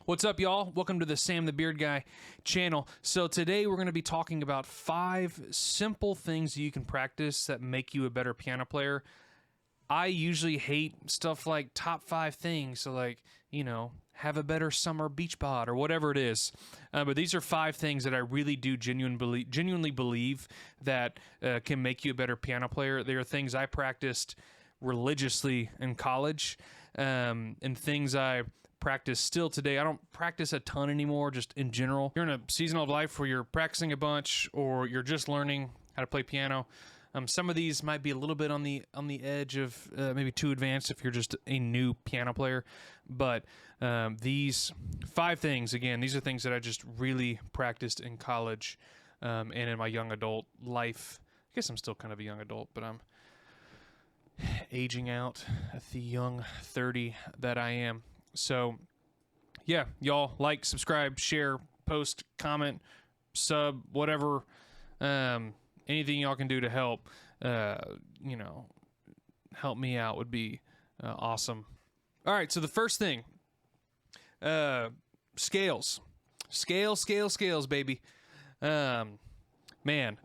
What's up, y'all? Welcome to the Sam the Beard Guy channel. So today we're going to be talking about 5 simple things that you can practice that make you a better piano player. I usually hate stuff like top 5 things, so like, have a better summer beach bod or whatever it is. But these are 5 things that I really do genuinely believe that can make you a better piano player. They are things I practiced religiously in college, and things I practice still today. I don't practice a ton anymore, just in general. You're in a season of life where you're practicing a bunch or you're just learning how to play piano. Some of these might be a little bit on the edge of maybe too advanced if you're just a new piano player. But these 5 things, again, these are things that I just really practiced in college and in my young adult life. I guess I'm still kind of a young adult, but I'm aging out at the young 30 that I am. So, yeah, y'all like, subscribe, share, post, comment, sub, whatever, anything y'all can do to help, help me out would be awesome. All right, so the first thing, scales. Scales, baby. Man,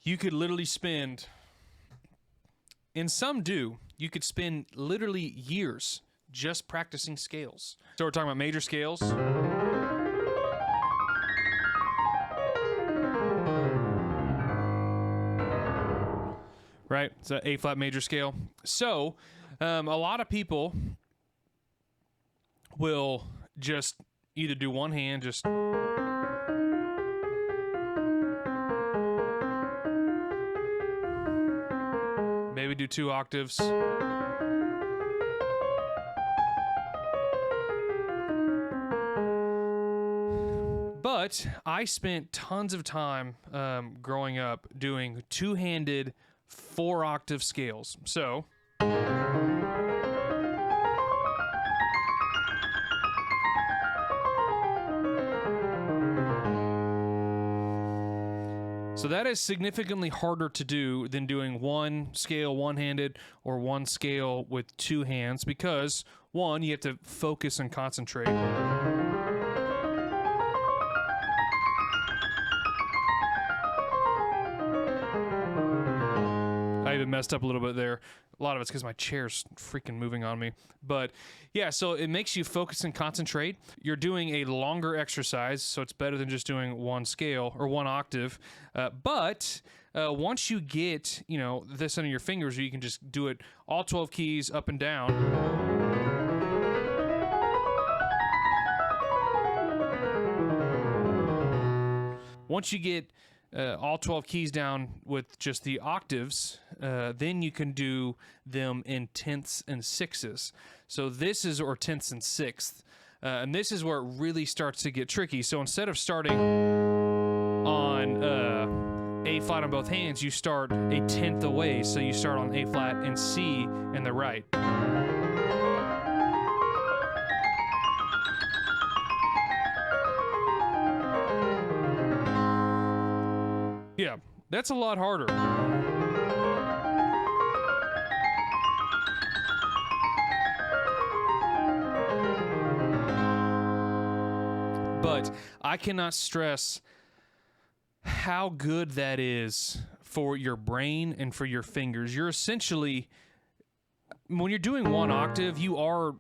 you could literally spend, and some do, you could spend literally years just practicing scales. So we're talking about major scales. Right? It's an A flat major scale. So a lot of people will just either do one hand, just maybe do 2 octaves. But I spent tons of time growing up doing 2-handed 4-octave scales. So that is significantly harder to do than doing one scale one-handed or one scale with 2 hands because, one, you have to focus and concentrate. I even messed up a little bit there. A lot of it's because my chair's freaking moving on me. But yeah, so it makes you focus and concentrate. You're doing a longer exercise, so it's better than just doing one scale or 1 octave. But once you get, this under your fingers, you can just do it all 12 keys up and down. Once you get all 12 keys down with just the octaves, then you can do them in tenths and sixths. So this is, or tenths and sixths, and this is where it really starts to get tricky. So instead of starting on A flat on both hands, you start a tenth away. So you start on A flat and C in the right. Yeah, that's a lot harder. But I cannot stress how good that is for your brain and for your fingers. You're essentially, when you're doing 1 octave, you're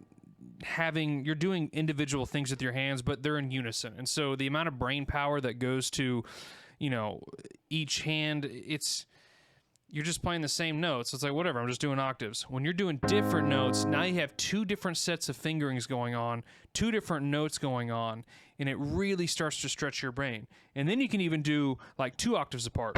doing individual things with your hands, but they're in unison. And so the amount of brain power that goes to each hand, you're just playing the same notes. It's like, whatever, I'm just doing octaves. When you're doing different notes, now you have 2 different sets of fingerings going on, 2 different notes going on, and it really starts to stretch your brain. And then you can even do like 2 octaves apart.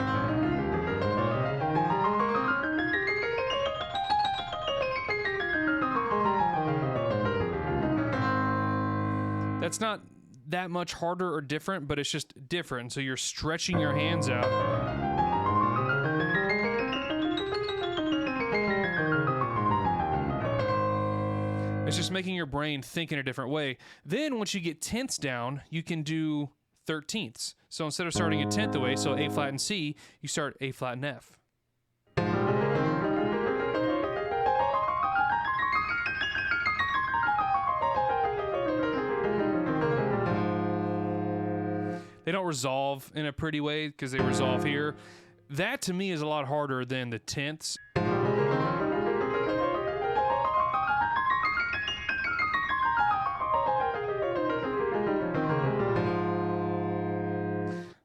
That's not that much harder or different, but it's just different. So you're stretching your hands out. It's just making your brain think in a different way. Then once you get tenths down, you can do 13ths. So instead of starting a tenth away, so A flat and C, you start A flat and F. they don't resolve in a pretty way because they resolve here. That to me is a lot harder than the tenths.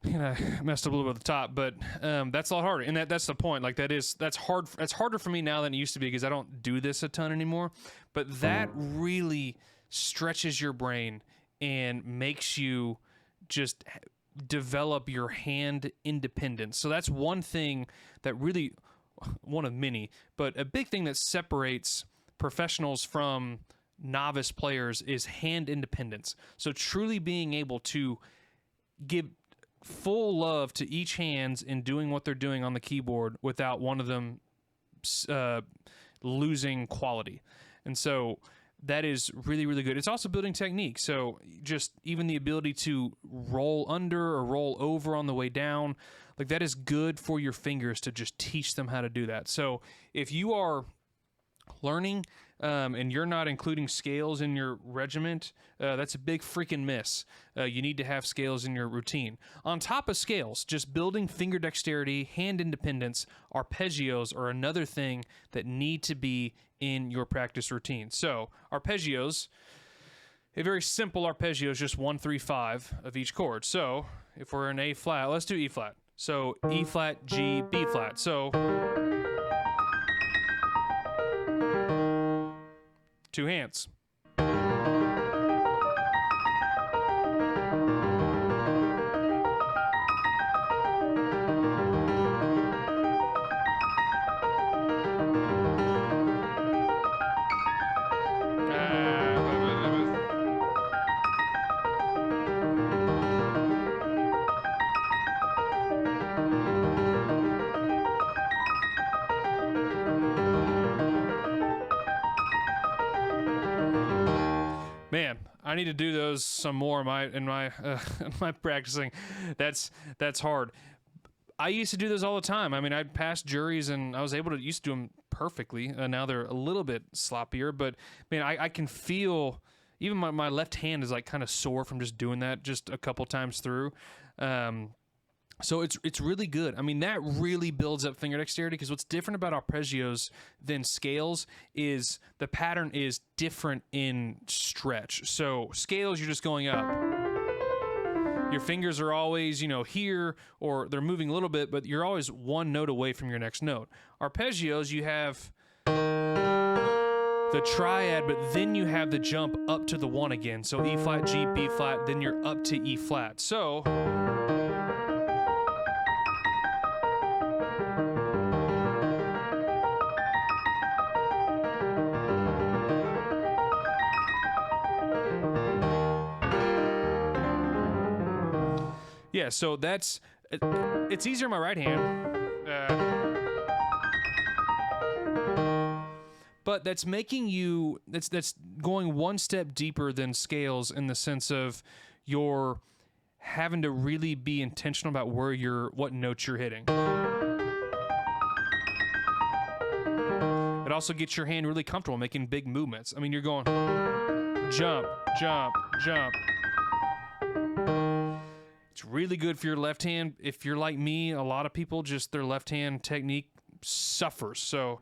I messed up a little bit at the top, but that's a lot harder, and that's the point. Like that's hard. That's harder for me now than it used to be because I don't do this a ton anymore. But that really stretches your brain and makes you just develop your hand independence. So that's one thing that really, one of many, but a big thing that separates professionals from novice players is hand independence. So truly being able to give full love to each hands in doing what they're doing on the keyboard without one of them losing quality. And so that is really, really good. It's also building technique. So just even the ability to roll under or roll over on the way down, like that is good for your fingers to just teach them how to do that. So if you are learning and you're not including scales in your regiment, that's a big freaking miss. You need to have scales in your routine. On top of scales, just building finger dexterity, hand independence, arpeggios are another thing that need to be in your practice routine. So arpeggios, a very simple arpeggio is just 1, 3, 5 of each chord. So if we're in A flat, let's do E flat. So E flat, G, B flat. So 2 hands. Man, I need to do those some more in my practicing. That's hard. I used to do those all the time. I mean, I'd pass juries and I was able to used to do them perfectly. Now they're a little bit sloppier, but man, I can feel even my left hand is like kind of sore from just doing that just a couple times through. So it's really good. I mean, that really builds up finger dexterity because what's different about arpeggios than scales is the pattern is different in stretch. So scales, you're just going up. Your fingers are always, here, or they're moving a little bit, but you're always one note away from your next note. Arpeggios, you have the triad, but then you have the jump up to the 1 again. So E flat, G, B flat, then you're up to E flat. So yeah, so it's easier in my right hand. But that's making you, that's going one step deeper than scales in the sense of you're having to really be intentional about what notes you're hitting. It also gets your hand really comfortable making big movements. I mean, you're going jump, jump, jump. It's really good for your left hand. If you're like me, a lot of people just their left hand technique suffers. So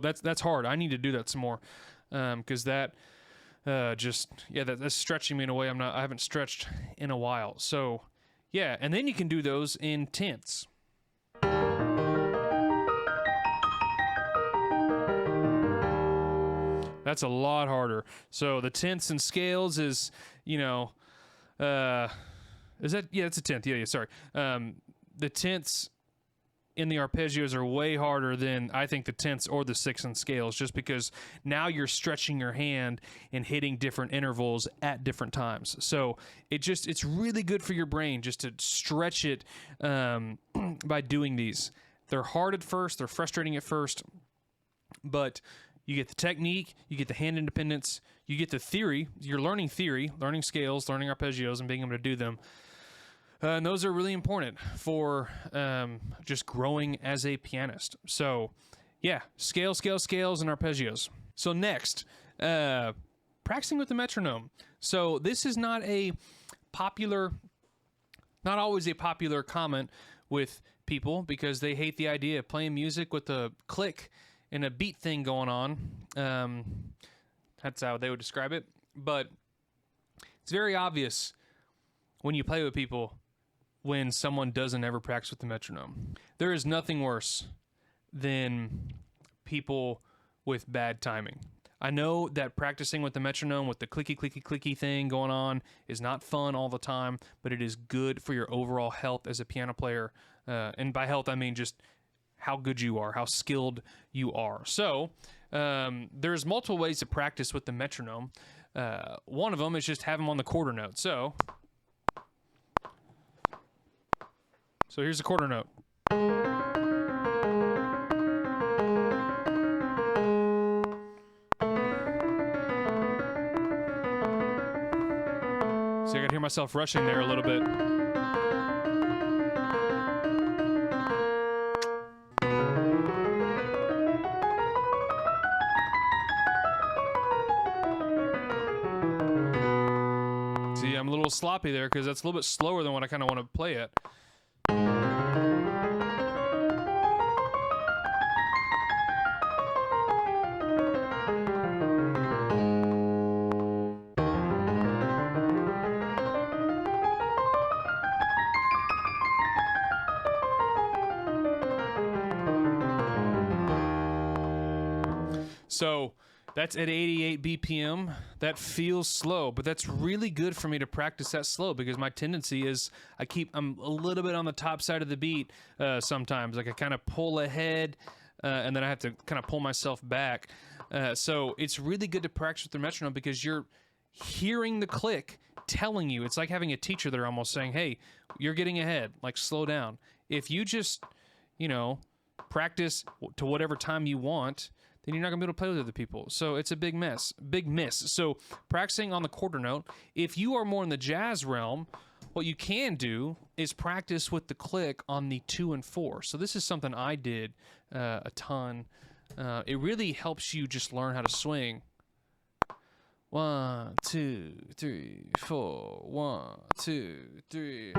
that's hard. I need to do that some more because that's stretching me in a way I haven't stretched in a while. So yeah, and then you can do those in tenths. That's a lot harder. So the tenths and scales is, is that, yeah, it's a tenth. Yeah, sorry. The tenths in the arpeggios are way harder than I think the tenths or the 6 and scales, just because now you're stretching your hand and hitting different intervals at different times. So it's really good for your brain just to stretch it by doing these. They're hard at first, they're frustrating at first, but you get the technique, you get the hand independence, you get the theory. You're learning theory, learning scales, learning arpeggios, and being able to do them. And those are really important for just growing as a pianist. So, yeah, scales, and arpeggios. So next, practicing with the metronome. So this is not always a popular comment with people because they hate the idea of playing music with a click and a beat thing going on. That's how they would describe it. But it's very obvious when you play with people when someone doesn't ever practice with the metronome. There is nothing worse than people with bad timing. I know that practicing with the metronome with the clicky thing going on is not fun all the time, but it is good for your overall health as a piano player. And by health, I mean just how good you are, how skilled you are. So there's multiple ways to practice with the metronome. One of them is just have them on the quarter note. So here's the quarter note. See, I could hear myself rushing there a little bit. See, I'm a little sloppy there because that's a little bit slower than what I kind of want to play at. So that's at 88 BPM. That feels slow, but that's really good for me to practice that slow because my tendency is I'm a little bit on the top side of the beat sometimes. Like I kind of pull ahead and then I have to kind of pull myself back. So it's really good to practice with the metronome because you're hearing the click telling you. It's like having a teacher that are almost saying, hey, you're getting ahead, like slow down. If you just, practice to whatever time you want, then you're not gonna be able to play with other people. So it's a big miss. So practicing on the quarter note. If you are more in the jazz realm, what you can do is practice with the click on the 2 and 4. So this is something I did a ton. It really helps you just learn how to swing. 1, 2, 3, 4. 1, 2, 3.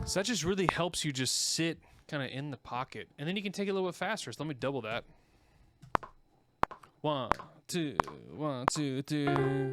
So that just really helps you just sit kind of in the pocket. And then you can take it a little bit faster. So let me double that. 1, 2, 1, 2, 3.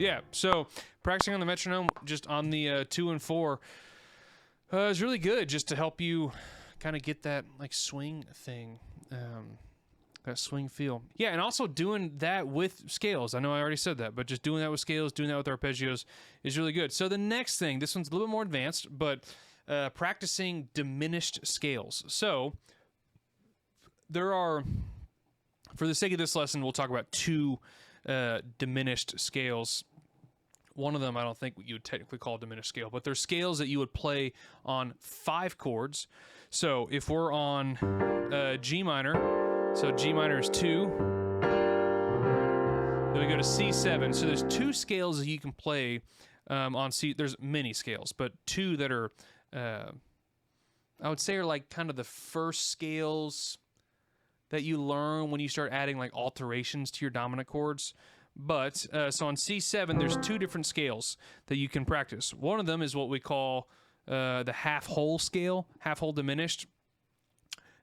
Yeah, so practicing on the metronome, just on the 2 and 4, is really good, just to help you kind of get that like swing thing, that swing feel. Yeah, and also doing that with scales. I know I already said that, but just doing that with scales, doing that with arpeggios is really good. So the next thing, this one's a little bit more advanced, but practicing diminished scales. So there are, for the sake of this lesson, we'll talk about 2 diminished scales. One of them I don't think you would technically call a diminished scale, but they're scales that you would play on 5 chords. So if we're on G minor, so G minor is 2, then we go to C7. So there's 2 scales that you can play on C. There's many scales, but 2 that are, I would say, are like kind of the first scales that you learn when you start adding like alterations to your dominant chords. But so on C7, there's 2 different scales that you can practice. One of them is what we call the half-whole scale, half-whole diminished.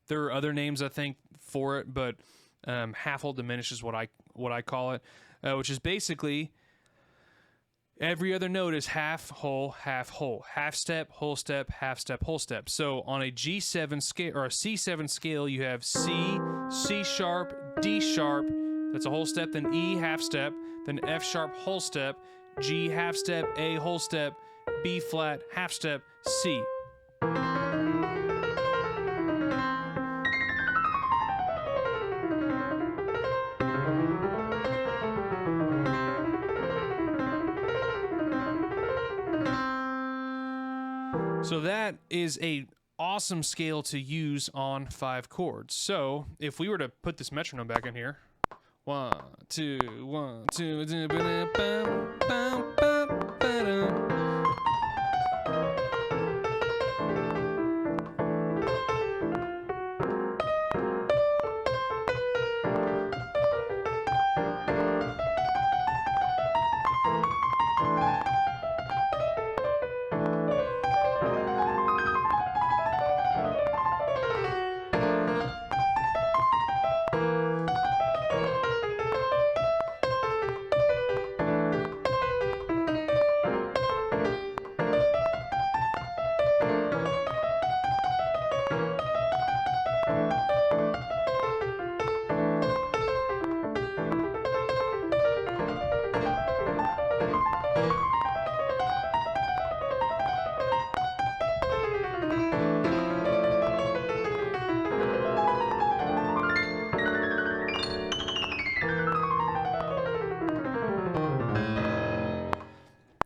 There are other names, I think, for it, but half-whole diminished is what I call it, which is basically every other note is half whole, half whole, half step, whole step, half step, whole step. So on a G7 scale or a C7 scale, you have C, C sharp, D sharp. That's a whole step. Then E half step. Then F sharp whole step. G half step. A whole step. B flat half step. C. So that is a awesome scale to use on 5 chords. So if we were to put this metronome back in here, 1, 2, 1, 2,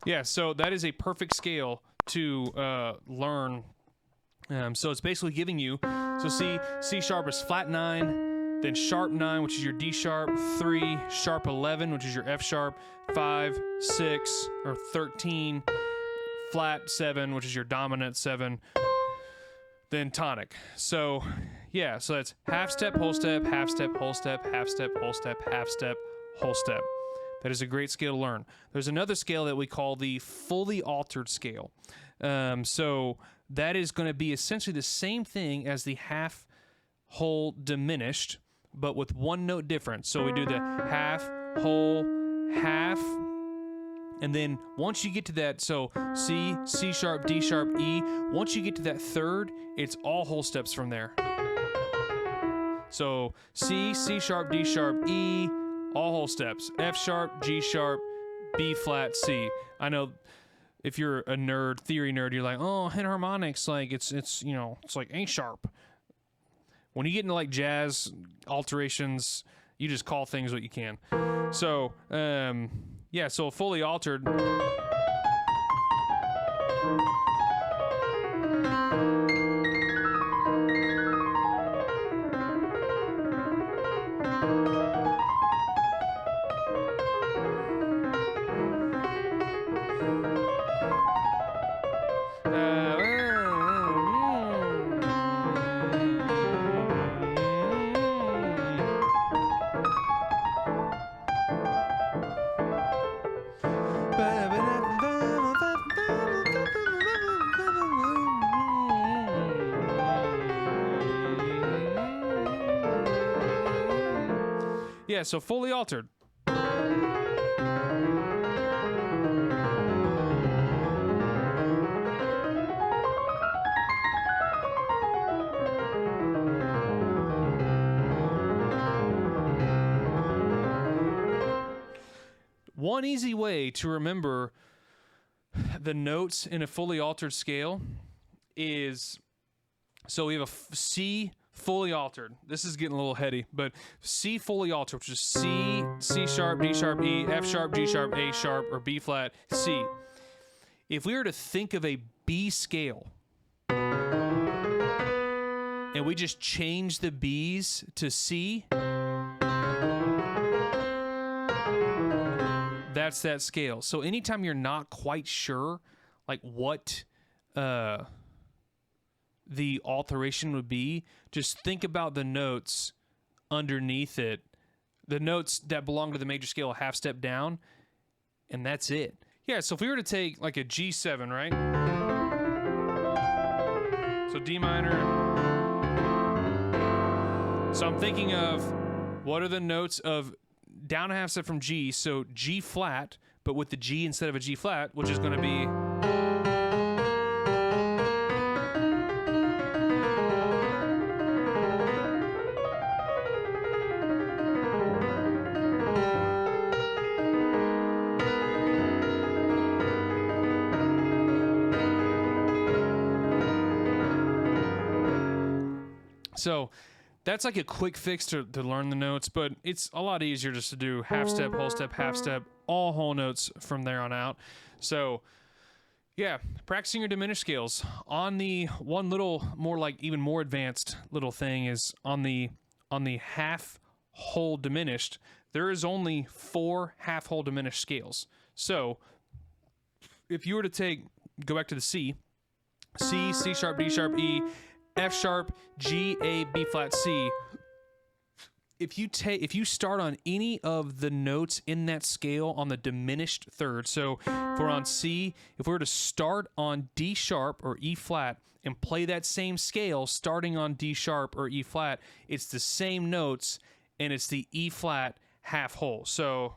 yeah, so that is a perfect scale to learn. So it's basically giving you, so C sharp is flat 9, then sharp 9, which is your D sharp, 3, sharp 11, which is your F sharp, 5, 6, or 13, flat 7, which is your dominant 7, then tonic. So yeah, so that's half step, whole step, half step, whole step, half step, whole step, half step, whole step. That is a great scale to learn. There's another scale that we call the fully altered scale. So that is going to be essentially the same thing as the half whole diminished, but with 1 note difference. So we do the half, whole, half, and then once you get to that, so C, C sharp, D sharp, E, once you get to that 3rd, it's all whole steps from there. So C, C sharp, D sharp, E, all whole steps. F sharp, G sharp, B flat, C. I know if you're a nerd, theory nerd, you're like, oh, enharmonics, like it's you know, it's like A sharp. When you get into like jazz alterations, you just call things what you can. So yeah, so fully altered. Yeah, so fully altered. one easy way to remember the notes in a fully altered scale is, so we have a C fully altered. This is getting a little heady, but C fully altered, which is C, C sharp, D sharp, E, F sharp, G sharp, A sharp, or B flat, C. If we were to think of a B scale, and we just change the B's to C, that's that scale. So anytime you're not quite sure, like what the alteration would be, just think about the notes underneath it, the notes that belong to the major scale a half step down, and that's it. Yeah, so if we were to take like a G7, right? So D minor. So I'm thinking of what are the notes of down a half step from G, so G flat, but with the G instead of a G flat, which is going to be... So that's like a quick fix to learn the notes, but it's a lot easier just to do half step, whole step, half step, all whole notes from there on out. So yeah, practicing your diminished scales. On the one little more, like even more advanced little thing is on the half whole diminished, there is only 4 half whole diminished scales. So if you were to go back to the C, C, C sharp, D sharp, E, F sharp, G, A, B flat, C. If you start on any of the notes in that scale on the diminished third, so if we're on C, if we were to start on D sharp or E flat and play that same scale starting on D sharp or E flat, it's the same notes and it's the E flat half whole. So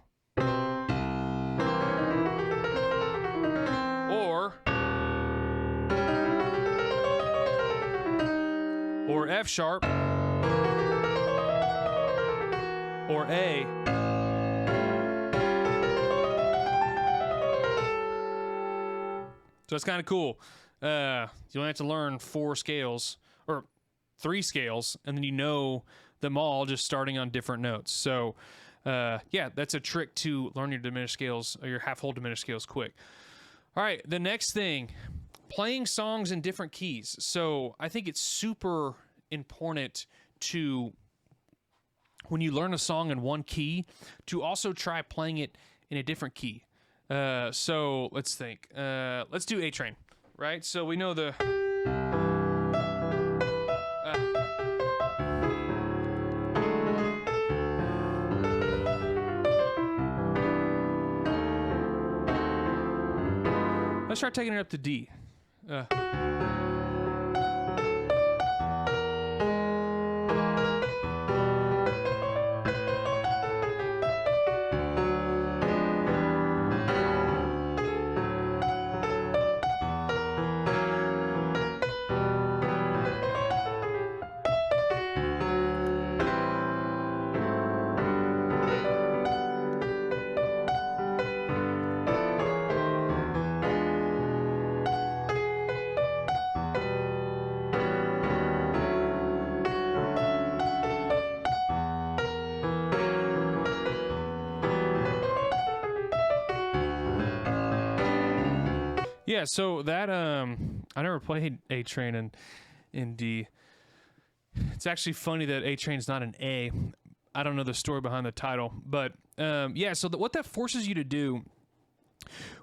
or F sharp, or A. So it's kind of cool. You only have to learn 4 scales, or 3 scales, and then you know them all just starting on different notes. So yeah, that's a trick to learn your diminished scales, or your half whole diminished scales quick. All right, the next thing, playing songs in different keys. So I think it's super important to, when you learn a song in one key, to also try playing it in a different key. So let's think. Let's do A Train, right? So we know the... let's try taking it up to D. Yeah, so that I never played A Train in D. It's actually funny that A Train's not an A. I don't know the story behind the title, but yeah. So what that forces you to do,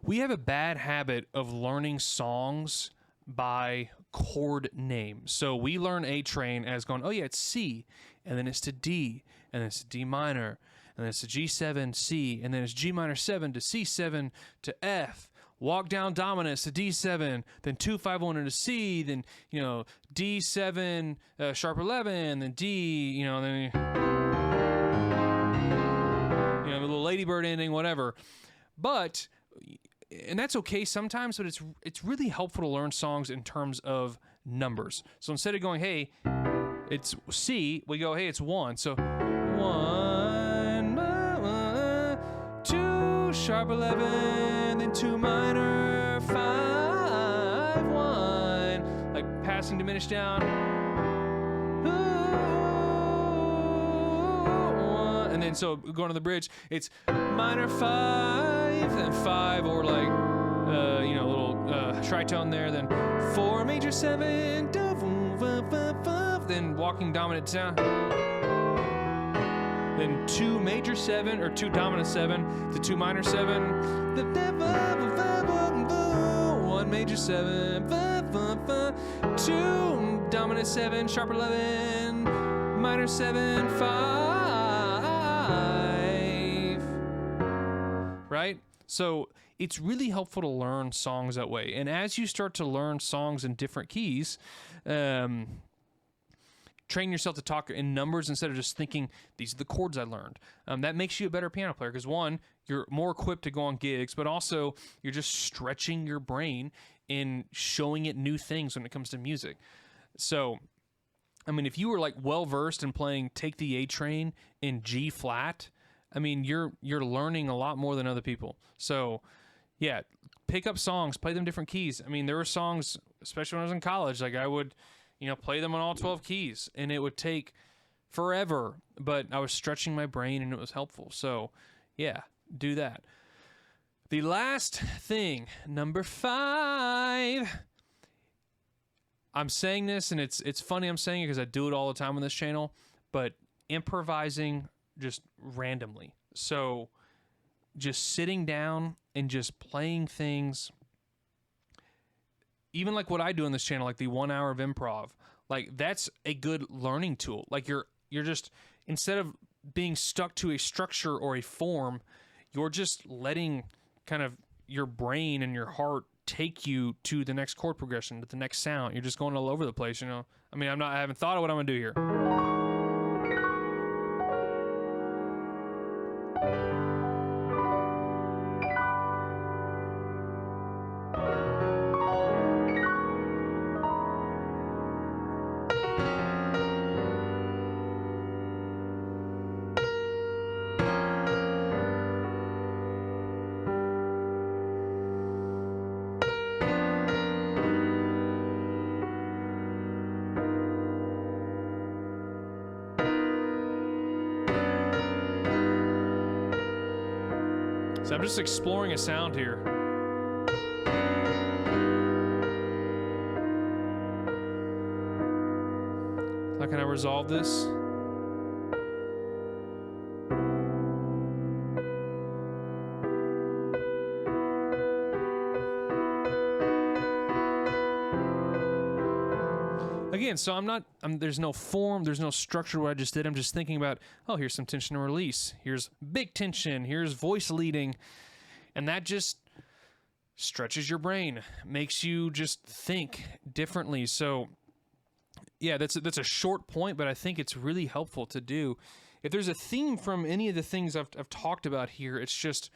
we have a bad habit of learning songs by chord name. So we learn A Train as going, oh yeah, it's C, and then it's to D, and then it's to D minor, and then it's to G7, C, and then it's G minor 7 to C7 to F. Walk down dominance to D7, then 2-5-1 into C, then, you know, D7, sharp 11, then D, you know, then, you know, a little ladybird ending, whatever. But, and that's okay sometimes, but it's really helpful to learn songs in terms of numbers. So instead of going, hey, it's C, we go, hey, it's 1. So 1, 2, sharp 11, then 2 minor, 5, 1, like passing diminished down, and then so going to the bridge, it's minor 5, then 5, or like, you know, a little tritone there, then 4 major 7, then walking dominant down, then 2 major 7 or 2 dominant 7 to 2 minor 7, 1 major 7, 2 dominant 7, sharp 11, minor 7, 5, right? So it's really helpful to learn songs that way. And as you start to learn songs in different keys, train yourself to talk in numbers instead of just thinking, these are the chords I learned. That makes you a better piano player because, one, you're more equipped to go on gigs, but also you're just stretching your brain and showing it new things when it comes to music. So, I mean, if you were like well-versed in playing Take the A Train in G flat, I mean, you're learning a lot more than other people. So, yeah, pick up songs, play them different keys. I mean, there were songs, especially when I was in college, like I would, you know, play them on all 12 keys, and it would take forever, but I was stretching my brain, and it was helpful. So, yeah, do that. The last thing, number 5. I'm saying this, and it's funny I'm saying it because I do it all the time on this channel, but improvising just randomly. So, just sitting down and just playing things, even like what I do on this channel, like the 1 hour of improv, like that's a good learning tool. Like you're just, instead of being stuck to a structure or a form, you're just letting kind of your brain and your heart take you to the next chord progression, to the next sound. You're just going all over the place, you know? I mean, I haven't thought of what I'm gonna do here. So I'm just exploring a sound here. How can I resolve this? Again, so there's no form, there's no structure what I just did. I'm just thinking about, oh, here's some tension and release. Here's big tension. Here's voice leading. And that just stretches your brain, makes you just think differently. So, yeah, that's a short point, but I think it's really helpful to do. If there's a theme from any of the things I've talked about here, it's just,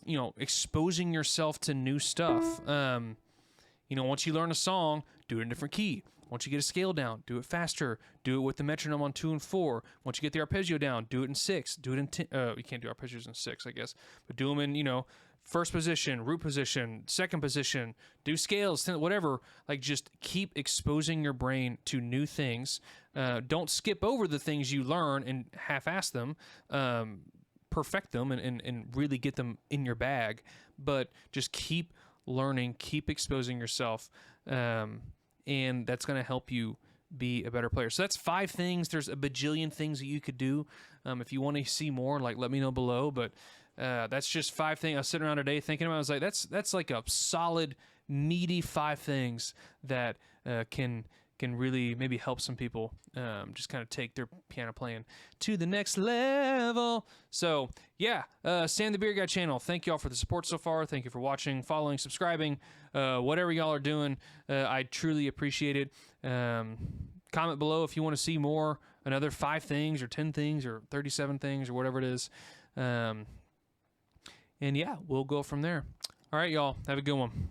you know, exposing yourself to new stuff. You know, once you learn a song, do it in a different key. Once you get a scale down, do it faster. Do it with the metronome on 2 and 4. Once you get the arpeggio down, do it in 6. Do it in 10. You can't do arpeggios in 6, I guess. But do them in, you know, first position, root position, second position. Do scales, whatever. Like, just keep exposing your brain to new things. Don't skip over the things you learn and half-ass them. Perfect them and really get them in your bag. But just keep learning, keep exposing yourself. And that's going to help you be a better player. So that's 5 things. There's a bajillion things that you could do. If you want to see more, like, let me know below. But that's just 5 things. I was sitting around today thinking about it. I was like, that's like a solid, meaty 5 things that can really maybe help some people just kind of take their piano playing to the next level. So, yeah, Sam the Beer Guy channel. Thank y'all for the support so far. Thank you for watching, following, subscribing, whatever y'all are doing. I truly appreciate it. Comment below if you want to see more, another 5 things or 10 things or 37 things or whatever it is. And, yeah, we'll go from there. All right, y'all. Have a good one.